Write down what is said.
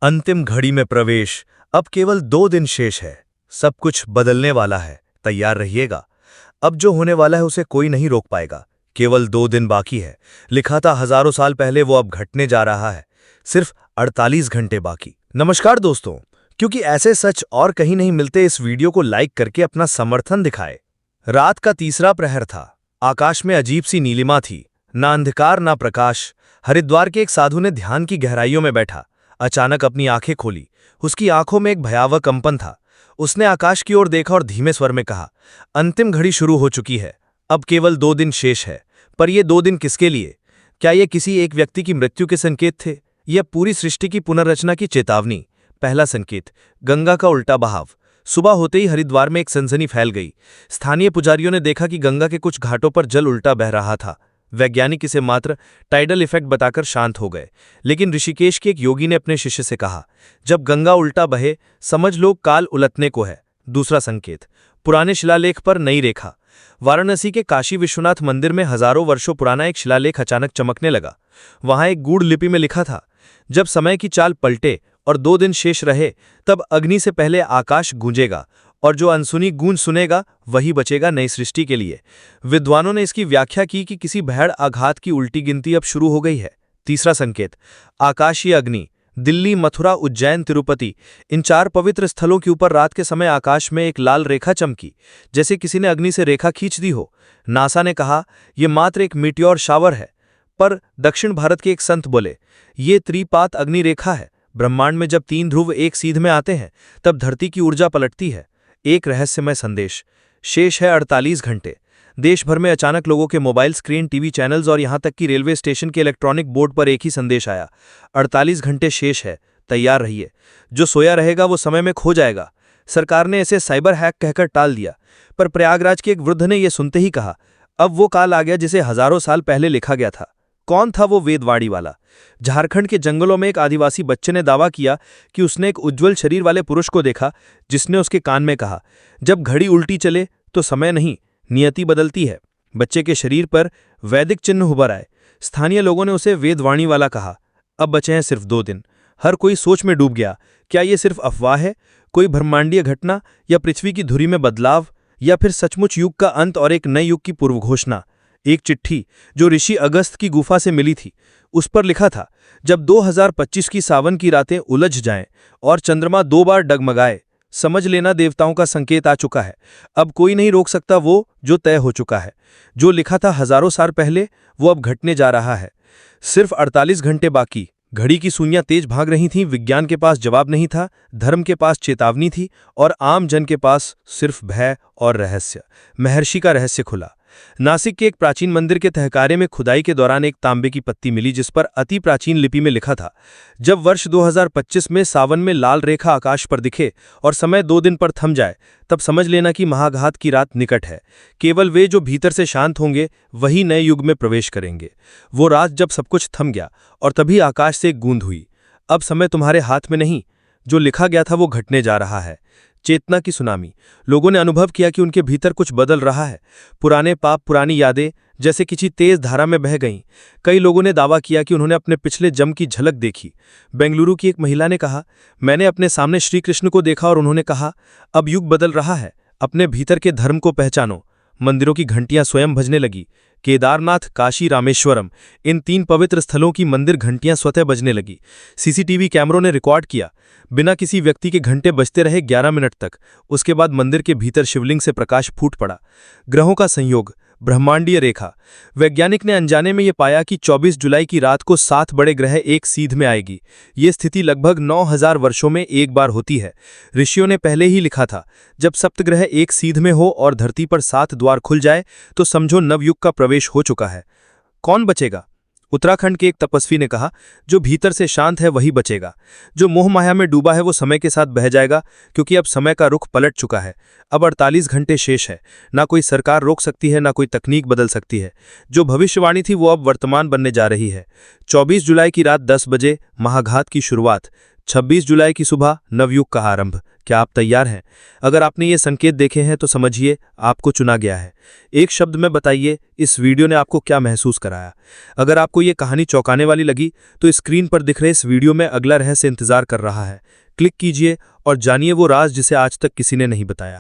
अंतिम घड़ी में प्रवेश। अब केवल 2 दिन शेष है। सब कुछ बदलने वाला है। तैयार रहिएगा। अब जो होने वाला है उसे कोई नहीं रोक पाएगा। केवल 2 दिन बाकी है। लिखा था हजारों साल पहले, वो अब घटने जा रहा है। सिर्फ 48 घंटे बाकी। नमस्कार दोस्तों, क्योंकि ऐसे सच और कहीं नहीं मिलते, इस वीडियो को लाइक करके अपना समर्थन दिखाए। रात का तीसरा प्रहर था। आकाश में अजीब सी नीलिमा थी, ना अंधकार ना प्रकाश। हरिद्वार के एक साधु ने ध्यान की गहराइयों में बैठा अचानक अपनी आंखें खोली। उसकी आंखों में एक भयावह कंपन था। उसने आकाश की ओर देखा और धीमे स्वर में कहा, अंतिम घड़ी शुरू हो चुकी है। अब केवल 2 दिन शेष है। पर ये 2 दिन किसके लिए? क्या ये किसी एक व्यक्ति की मृत्यु के संकेत थे, या पूरी सृष्टि की पुनर्रचना की चेतावनी? पहला संकेत, गंगा का उल्टा बहाव। सुबह होते ही हरिद्वार में एक सनसनी फैल गई। स्थानीय पुजारियों ने देखा कि गंगा के कुछ घाटों पर जल उल्टा बह रहा था। वैज्ञानिक इसे मात्र टाइडल इफेक्ट बताकर शांत हो गए, लेकिन ऋषिकेश के एक योगी ने अपने शिष्य से कहा, जब गंगा उल्टा बहे समझ लो काल उलटने को है। दूसरा संकेत, पुराने शिलालेख पर नई रेखा। वाराणसी के काशी विश्वनाथ मंदिर में हजारों वर्षों पुराना एक शिलालेख अचानक चमकने लगा। वहां एक गूढ़ लिपि में लिखा था, जब समय की चाल पलटे और 2 दिन शेष रहे, तब अग्नि से पहले आकाश गूंजेगा, और जो अनसुनी गूंज सुनेगा वही बचेगा नई सृष्टि के लिए। विद्वानों ने इसकी व्याख्या की कि किसी भैड़ आघात की उल्टी गिनती अब शुरू हो गई है। तीसरा संकेत, आकाशीय अग्नि। दिल्ली, मथुरा, उज्जैन, तिरुपति, इन 4 पवित्र स्थलों के ऊपर रात के समय आकाश में एक लाल रेखा चमकी, जैसे किसी ने अग्नि से रेखा खींच दी हो। नासा ने कहा, यह मात्र एक मीटियोर शावर है, पर दक्षिण भारत के एक संत बोले, ये त्रिपात अग्नि रेखा है। ब्रह्मांड में जब 3 ध्रुव एक सीध में आते हैं, तब धरती की ऊर्जा पलटती है। एक रहस्यमय संदेश। शेष है 48 घंटे। देश भर में अचानक लोगों के मोबाइल स्क्रीन, टीवी चैनल्स और यहां तक कि रेलवे स्टेशन के इलेक्ट्रॉनिक बोर्ड पर एक ही संदेश आया, 48 घंटे शेष है, तैयार रहिए। जो सोया रहेगा वो समय में खो जाएगा। सरकार ने इसे साइबर हैक कहकर टाल दिया, पर प्रयागराज के एक वृद्ध ने यह सुनते ही कहा, अब वो काल आ गया जिसे हजारों साल पहले लिखा गया था। कौन था वो वेदवाणी वाला? झारखंड के जंगलों में एक आदिवासी बच्चे ने दावा किया कि उसने एक उज्ज्वल शरीर वाले पुरुष को देखा, जिसने उसके कान में कहा, जब घड़ी उल्टी चले तो समय नहीं, नियति बदलती है। बच्चे के शरीर पर वैदिक चिन्ह उभर आए। स्थानीय लोगों ने उसे वेदवाणी वाला कहा। अब बचे हैं सिर्फ 2 दिन। हर कोई सोच में डूब गया। क्या ये सिर्फ अफवाह है, कोई ब्रह्मांडीय घटना, या पृथ्वी की धुरी में बदलाव, या फिर सचमुच युग का अंत और एक नए युग की पूर्व घोषणा? एक चिट्ठी जो ऋषि अगस्त की गुफा से मिली थी, उस पर लिखा था, जब 2025 की सावन की रातें उलझ जाएं और चंद्रमा 2 बार डगमगाए, समझ लेना देवताओं का संकेत आ चुका है। अब कोई नहीं रोक सकता वो जो तय हो चुका है। जो लिखा था हजारों साल पहले, वो अब घटने जा रहा है। सिर्फ 48 घंटे बाकी। घड़ी की सुइयां तेज भाग रही थीं। विज्ञान के पास जवाब नहीं था, धर्म के पास चेतावनी थी, और आम जन के पास सिर्फ भय और रहस्य। महर्षि का रहस्य खुला। नासिक के एक प्राचीन मंदिर के तहखाने में खुदाई के दौरान एक तांबे की पत्ती मिली, जिस पर अति प्राचीन लिपि में लिखा था, जब वर्ष 2025 में सावन में लाल रेखा आकाश पर दिखे और समय 2 दिन पर थम जाए, तब समझ लेना कि महाघात की रात निकट है। केवल वे जो भीतर से शांत होंगे वही नए युग में प्रवेश करेंगे। वो रात जब सब कुछ थम गया और तभी आकाश से एक गूंज हुई, अब समय तुम्हारे हाथ में नहीं, जो लिखा गया था वो घटने जा रहा है। चेतना की सुनामी। लोगों ने अनुभव किया कि उनके भीतर कुछ बदल रहा है। पुराने पाप, पुरानी यादें जैसे किसी तेज धारा में बह गईं। कई लोगों ने दावा किया कि उन्होंने अपने पिछले जन्म की झलक देखी। बेंगलुरु की एक महिला ने कहा, मैंने अपने सामने श्री कृष्ण को देखा और उन्होंने कहा, अब युग बदल रहा है, अपने भीतर के धर्म को पहचानो। मंदिरों की घंटियां स्वयं बजने लगी। केदारनाथ, काशी, रामेश्वरम, इन 3 पवित्र स्थलों की मंदिर घंटियां स्वतः बजने लगी। सीसीटीवी कैमरों ने रिकॉर्ड किया। बिना किसी व्यक्ति के घंटे बजते रहे 11 मिनट तक। उसके बाद मंदिर के भीतर शिवलिंग से प्रकाश फूट पड़ा। ग्रहों का संयोग, ब्रह्मांडीय रेखा। वैज्ञानिक ने अनजाने में यह पाया कि 24 जुलाई की रात को 7 बड़े ग्रह एक सीध में आएगी। ये स्थिति लगभग 9000 वर्षों में एक बार होती है। ऋषियों ने पहले ही लिखा था, जब सप्तग्रह एक सीध में हो और धरती पर 7 द्वार खुल जाए तो समझो नवयुग का प्रवेश हो चुका है। कौन बचेगा? उत्तराखंड के एक तपस्वी ने कहा, जो भीतर से शांत है वही बचेगा। जो मोह माया में डूबा है वो समय के साथ बह जाएगा, क्योंकि अब समय का रुख पलट चुका है। अब 48 घंटे शेष है। ना कोई सरकार रोक सकती है, ना कोई तकनीक बदल सकती है। जो भविष्यवाणी थी वो अब वर्तमान बनने जा रही है। 24 जुलाई की रात 10 बजे महाघात की शुरुआत, 26 जुलाई की सुबह नवयुग का आरंभ। क्या आप तैयार हैं? अगर आपने ये संकेत देखे हैं तो समझिए आपको चुना गया है। एक शब्द में बताइए, इस वीडियो ने आपको क्या महसूस कराया? अगर आपको ये कहानी चौंकाने वाली लगी तो स्क्रीन पर दिख रहे इस वीडियो में अगला रहस्य इंतजार कर रहा है। क्लिक कीजिए और जानिए वो राज जिसे आज तक किसी ने नहीं बताया।